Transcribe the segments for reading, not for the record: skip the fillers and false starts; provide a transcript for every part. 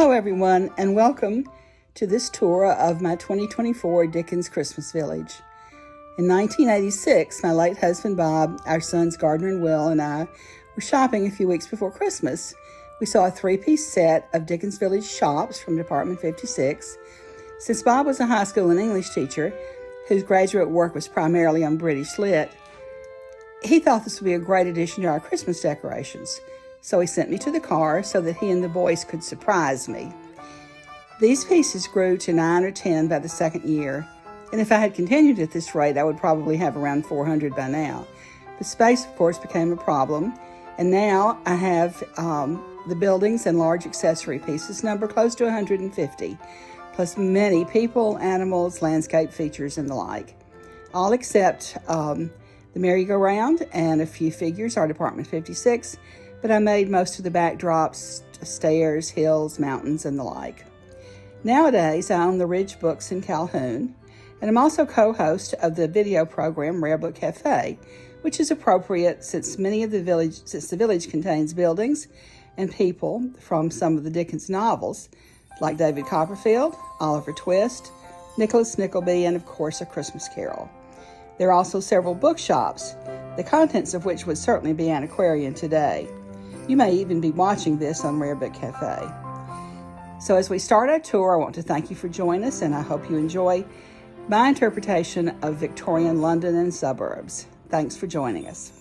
Hello everyone, and welcome to this tour of my 2024 Dickens Christmas Village. In 1986, my late husband Bob, our sons Gardner and Will, and I were shopping a few weeks before Christmas. We saw a three-piece set of Dickens Village shops from Department 56. Since Bob was a high school and English teacher, whose graduate work was primarily on British Lit, he thought this would be a great addition to our Christmas decorations. So he sent me to the car so that he and the boys could surprise me. These pieces grew to 9 or 10 by the second year, and if I had continued at this rate, I would probably have around 400 by now. But space, of course, became a problem, and now I have the buildings and large accessory pieces number close to 150, plus many people, animals, landscape features, and the like. All except the merry-go-round and a few figures are Department 56, but I made most of the backdrops, stairs, hills, mountains, and the like. Nowadays, I own the Ridge Books in Calhoun, and I'm also co-host of the video program Rare Book Cafe, which is appropriate since the village contains buildings and people from some of the Dickens novels, like David Copperfield, Oliver Twist, Nicholas Nickleby, and of course, A Christmas Carol. There are also several bookshops, the contents of which would certainly be antiquarian today. You may even be watching this on Rare Book Cafe. So as we start our tour, I want to thank you for joining us, and I hope you enjoy my interpretation of Victorian London and suburbs. Thanks for joining us.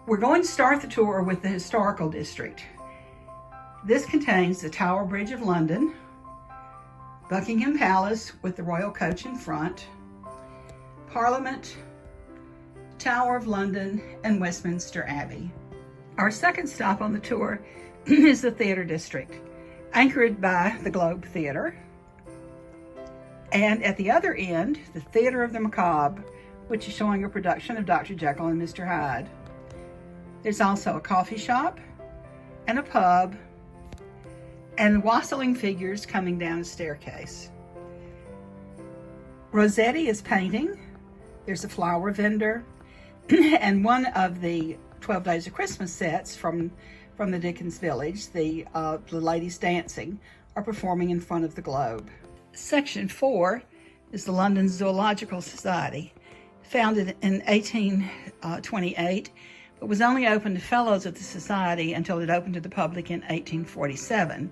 We're going to start the tour with the historical district. This contains the Tower Bridge of London, Buckingham Palace with the Royal Coach in front, Parliament, Tower of London, and Westminster Abbey. Our second stop on the tour is the Theatre District, anchored by the Globe Theatre. And at the other end, the Theatre of the Macabre, which is showing a production of Dr. Jekyll and Mr. Hyde. There's also a coffee shop and a pub, and wassailing figures coming down a staircase. Rossetti is painting. There's a flower vendor, and one of the 12 Days of Christmas sets from the Dickens Village, the ladies dancing, are performing in front of the Globe. Section 4 is the London Zoological Society, founded in 1828, but was only open to fellows of the society until it opened to the public in 1847.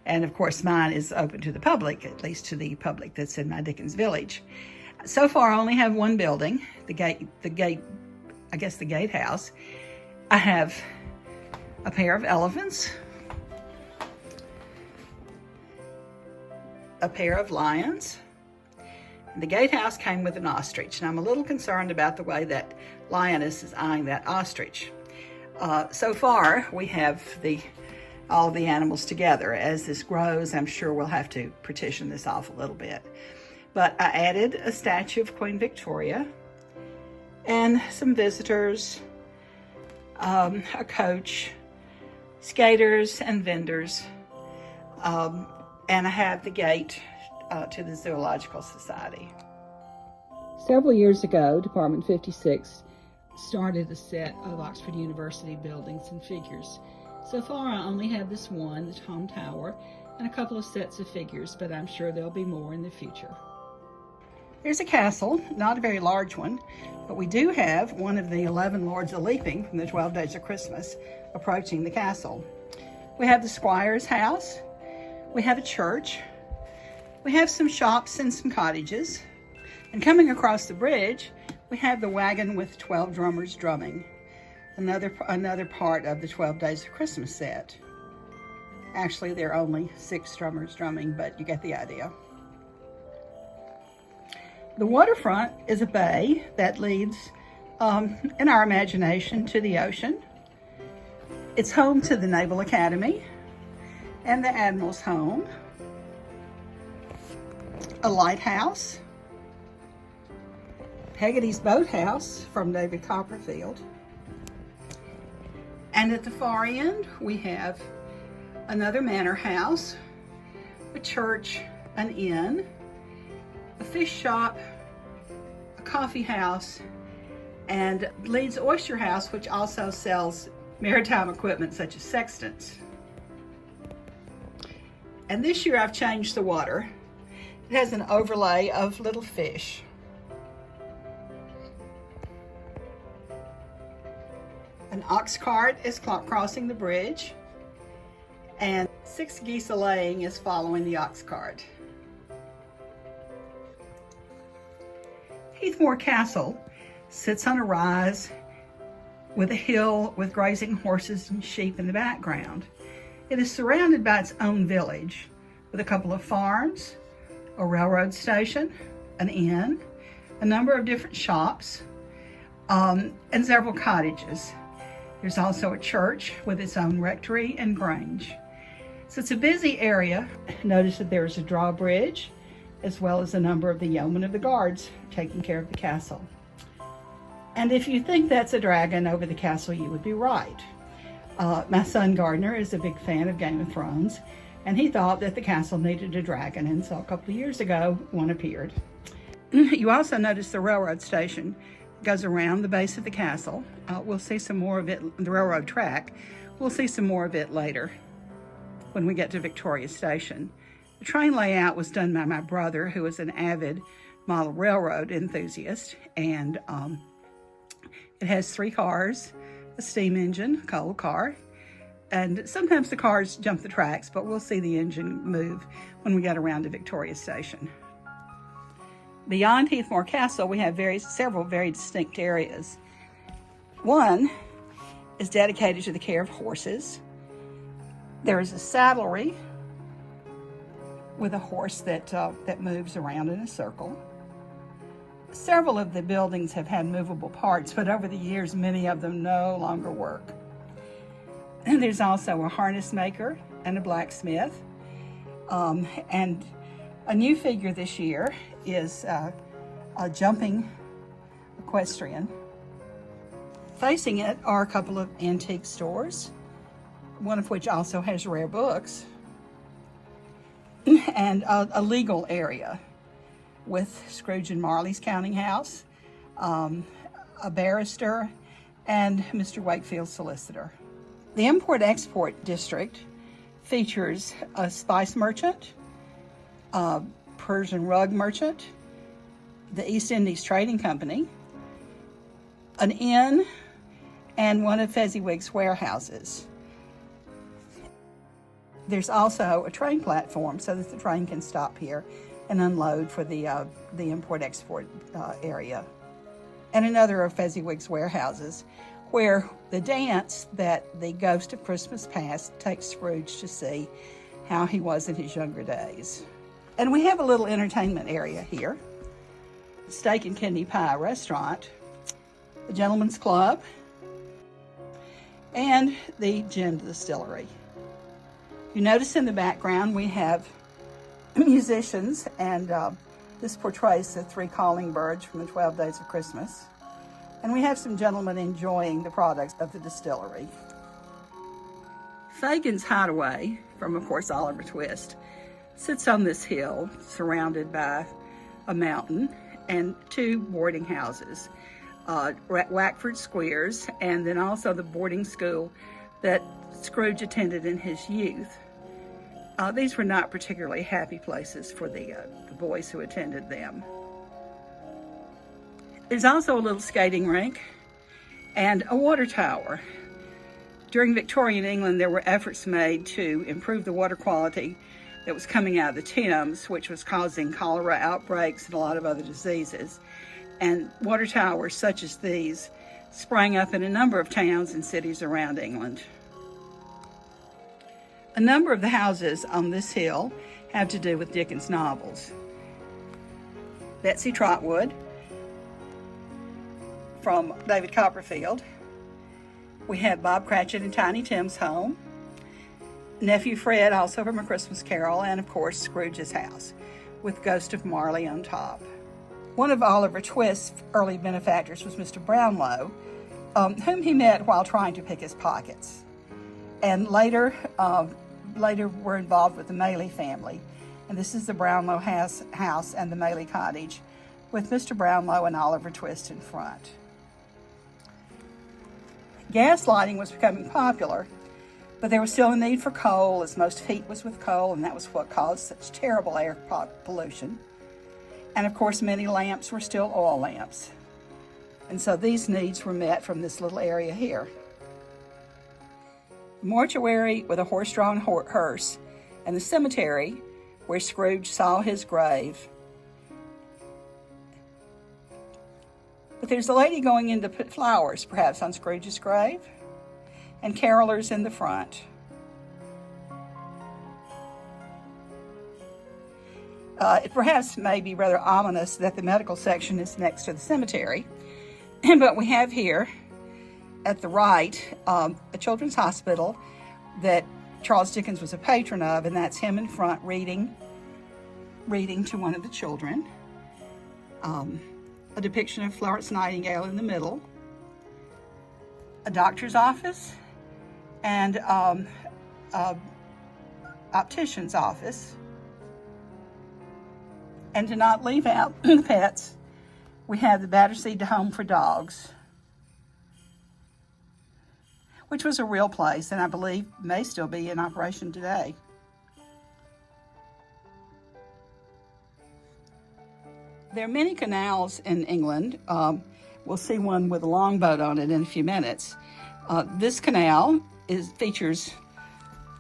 And of course, mine is open to the public, at least to the public that's in my Dickens Village. So far, I only have one building, the gatehouse. I have a pair of elephants, a pair of lions. The gatehouse came with an ostrich, and I'm a little concerned about the way that lioness is eyeing that ostrich. So far, we have all the animals together. As this grows, I'm sure we'll have to partition this off a little bit. But I added a statue of Queen Victoria and some visitors, a coach, skaters, and vendors, and I have the gate to the Zoological Society. Several years ago, Department 56 started a set of Oxford University buildings and figures. So far, I only have this one, the Tom Tower, and a couple of sets of figures, but I'm sure there'll be more in the future. Here's a castle, not a very large one, but we do have one of the 11 Lords a-Leaping from the 12 Days of Christmas approaching the castle. We have the Squire's house, we have a church, we have some shops and some cottages, and coming across the bridge, we have the wagon with 12 drummers drumming, another part of the 12 Days of Christmas set. Actually, there are only 6 drummers drumming, but you get the idea. The waterfront is a bay that leads, in our imagination, to the ocean. It's home to the Naval Academy and the Admiral's home, a lighthouse, Peggotty's boathouse from David Copperfield, and at the far end we have another manor house, a church, an inn, fish shop, a coffee house, and Leeds Oyster House, which also sells maritime equipment such as sextants. And this year I've changed the water. It has an overlay of little fish. An ox cart is crossing the bridge, and 6 geese a-laying is following the ox cart. Heathmore Castle sits on a rise with a hill with grazing horses and sheep in the background. It is surrounded by its own village with a couple of farms, a railroad station, an inn, a number of different shops, and several cottages. There's also a church with its own rectory and grange. So it's a busy area. Notice that there's a drawbridge, as well as a number of the yeomen of the guards taking care of the castle. And if you think that's a dragon over the castle, you would be right. My son Gardner is a big fan of Game of Thrones, and he thought that the castle needed a dragon, and so a couple of years ago, one appeared. You also notice the railroad station goes around the base of the castle. We'll see some more of it, the railroad track. We'll see some more of it later when we get to Victoria Station. The train layout was done by my brother, who is an avid model railroad enthusiast, and it has 3 cars, a steam engine, a coal car, and sometimes the cars jump the tracks, but we'll see the engine move when we get around to Victoria Station. Beyond Heathmore Castle, we have several very distinct areas. One is dedicated to the care of horses. There is a saddlery with a horse that moves around in a circle. Several of the buildings have had movable parts, but over the years, many of them no longer work. And there's also a harness maker and a blacksmith. And a new figure this year is a jumping equestrian. Facing it are a couple of antique stores, one of which also has rare books, and a legal area with Scrooge and Marley's counting house, a barrister, and Mr. Wakefield's solicitor. The import-export district features a spice merchant, a Persian rug merchant, the East Indies Trading Company, an inn, and one of Fezziwig's warehouses. There's also a train platform so that the train can stop here and unload for the import-export area. And another of Fezziwig's warehouses, where the dance that the Ghost of Christmas Past takes Scrooge to see how he was in his younger days. And we have a little entertainment area here. Steak and Kidney Pie restaurant, the Gentleman's Club, and the gin distillery. You notice in the background we have musicians, and this portrays the 3 calling birds from the 12 Days of Christmas. And we have some gentlemen enjoying the products of the distillery. Fagin's Hideaway, from of course Oliver Twist, sits on this hill surrounded by a mountain and 2 boarding houses, Wackford Squares, and then also the boarding school that Scrooge attended in his youth. These were not particularly happy places for the boys who attended them. There's also a little skating rink and a water tower. During Victorian England, there were efforts made to improve the water quality that was coming out of the Thames, which was causing cholera outbreaks and a lot of other diseases. And water towers such as these sprang up in a number of towns and cities around England. A number of the houses on this hill have to do with Dickens novels. Betsy Trotwood, from David Copperfield. We have Bob Cratchit and Tiny Tim's home. Nephew Fred, also from A Christmas Carol, and of course Scrooge's house, with Ghost of Marley on top. One of Oliver Twist's early benefactors was Mr. Brownlow, whom he met while trying to pick his pockets. And later were involved with the Maylie family And this is the Brownlow house and the Maley cottage, with Mr. Brownlow and Oliver Twist in front. Gas lighting was becoming popular, but there was still a need for coal, as most heat was with coal, and that was what caused such terrible air pollution. And of course, many lamps were still oil lamps. And so these needs were met from this little area here. The mortuary with a horse-drawn hearse, and the cemetery where Scrooge saw his grave. But there's a lady going in to put flowers, perhaps on Scrooge's grave, and carolers in the front. It perhaps may be rather ominous that the medical section is next to the cemetery, but we have here at the right a children's hospital that Charles Dickens was a patron of, and that's him in front reading to one of the children. A depiction of Florence Nightingale in the middle, a doctor's office, and optician's office. And to not leave out the pets, we have the Battersea Home for Dogs, which was a real place, and I believe may still be in operation today. There are many canals in England. We'll see one with a longboat on it in a few minutes. This canal features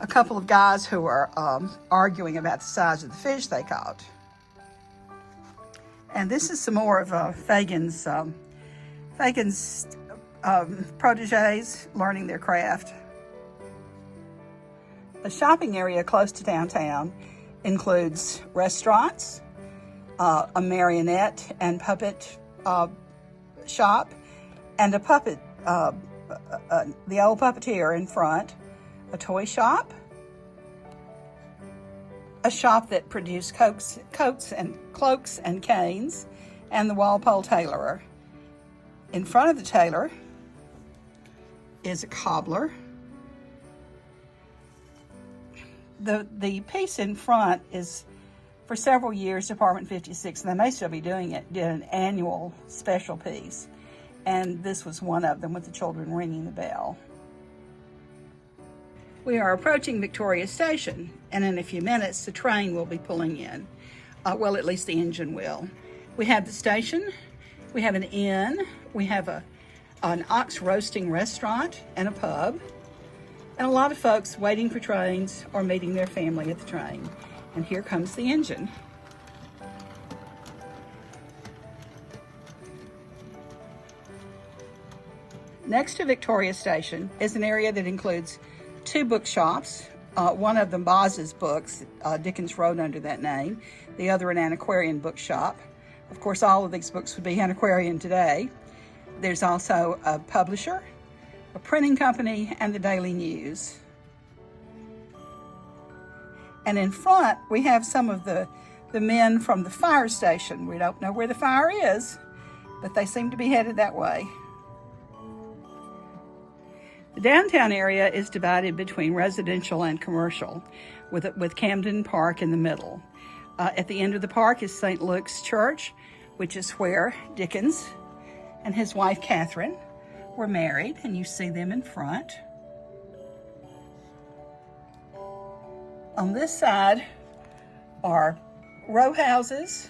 a couple of guys who are arguing about the size of the fish they caught. And this is some more of Fagin's proteges learning their craft. The shopping area close to downtown includes restaurants, a marionette and puppet shop, and a puppet, the old puppeteer in front, a toy shop, a shop that produced coats and cloaks and canes, and the Walpole tailorer. In front of the tailor is a cobbler. The piece in front is, for several years, Department 56, and they may still be doing it, did an annual special piece. And this was one of them, with the children ringing the bell. We are approaching Victoria Station, and in a few minutes the train will be pulling in. Well, at least the engine will. We have the station, we have an inn, we have an ox roasting restaurant and a pub, and a lot of folks waiting for trains or meeting their family at the train. And here comes the engine. Next to Victoria Station is an area that includes two bookshops, one of them Boz's Books, Dickens wrote under that name, the other an antiquarian bookshop. Of course, all of these books would be antiquarian today. There's also a publisher, a printing company, and the Daily News. And in front, we have some of the men from the fire station. We don't know where the fire is, but they seem to be headed that way. The downtown area is divided between residential and commercial, with Camden Park in the middle. At the end of the park is St. Luke's Church, which is where Dickens and his wife Catherine were married, and you see them in front. On this side are row houses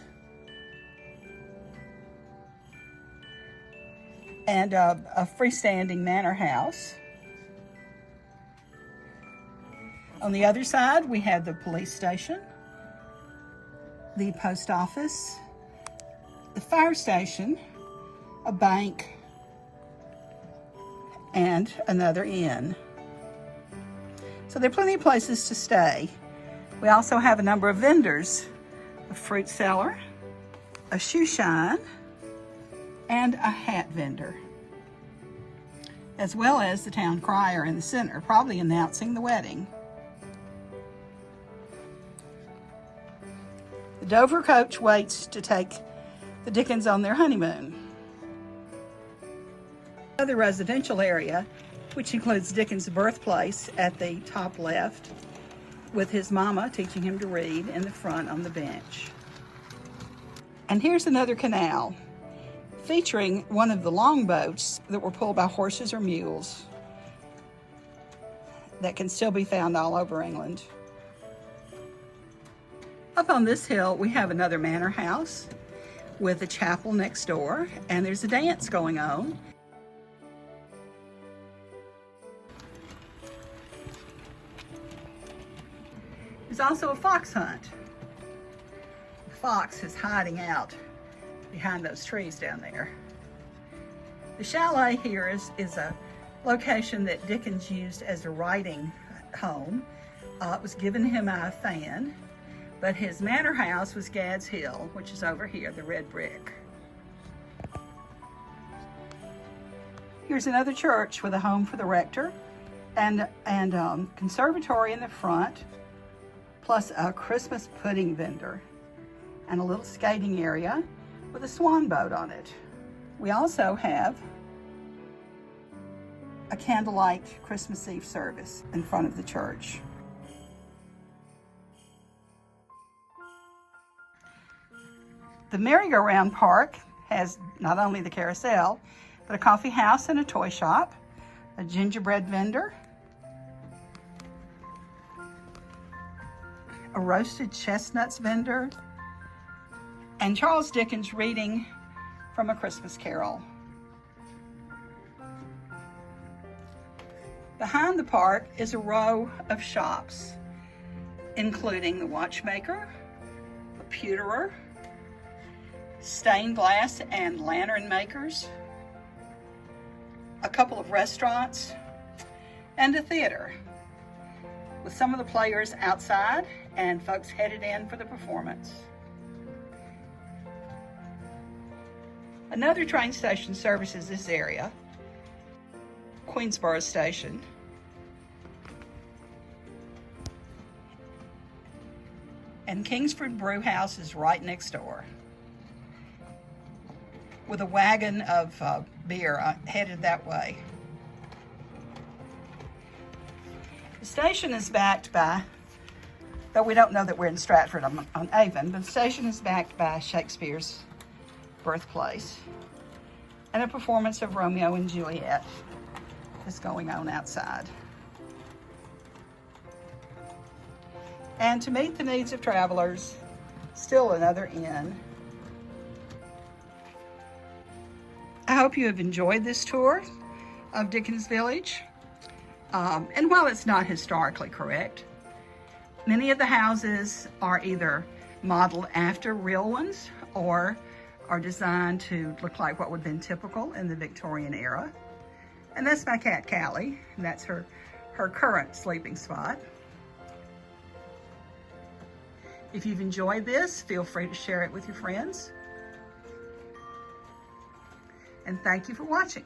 and a freestanding manor house. On the other side, we have the police station, the post office, the fire station, a bank, and another inn. So there are plenty of places to stay. We also have a number of vendors, a fruit seller, a shoe shine, and a hat vendor, as well as the town crier in the center, probably announcing the wedding. The Dover coach waits to take the Dickens on their honeymoon. The residential area, which includes Dickens' birthplace at the top left, with his mama teaching him to read in the front on the bench. And here's another canal featuring one of the longboats that were pulled by horses or mules that can still be found all over England. Up on this hill, we have another manor house with a chapel next door, and there's a dance going on. There's also a fox hunt. The fox is hiding out behind those trees down there. The chalet here is a location that Dickens used as a writing home. It was given him by a fan, but his manor house was Gad's Hill, which is over here, the red brick. Here's another church with a home for the rector and conservatory in the front, plus a Christmas pudding vendor and a little skating area with a swan boat on it. We also have a candlelight Christmas Eve service in front of the church. The merry-go-round park has not only the carousel, but a coffee house and a toy shop, a gingerbread vendor, a roasted chestnuts vendor, and Charles Dickens reading from A Christmas Carol. Behind the park is a row of shops, including the watchmaker, a pewterer, stained glass and lantern makers, a couple of restaurants, and a theater, with some of the players outside and folks headed in for the performance. Another train station services this area, Queensborough Station. And Kingsford Brew House is right next door, with a wagon of beer headed that way. The station is backed by, though we don't know that we're in Stratford on Avon, but the station is backed by Shakespeare's birthplace. And a performance of Romeo and Juliet is going on outside. And to meet the needs of travelers, still another inn. I hope you have enjoyed this tour of Dickens Village. And while it's not historically correct, many of the houses are either modeled after real ones or are designed to look like what would have been typical in the Victorian era. And that's my cat, Callie, and that's her current sleeping spot. If you've enjoyed this, feel free to share it with your friends. And thank you for watching.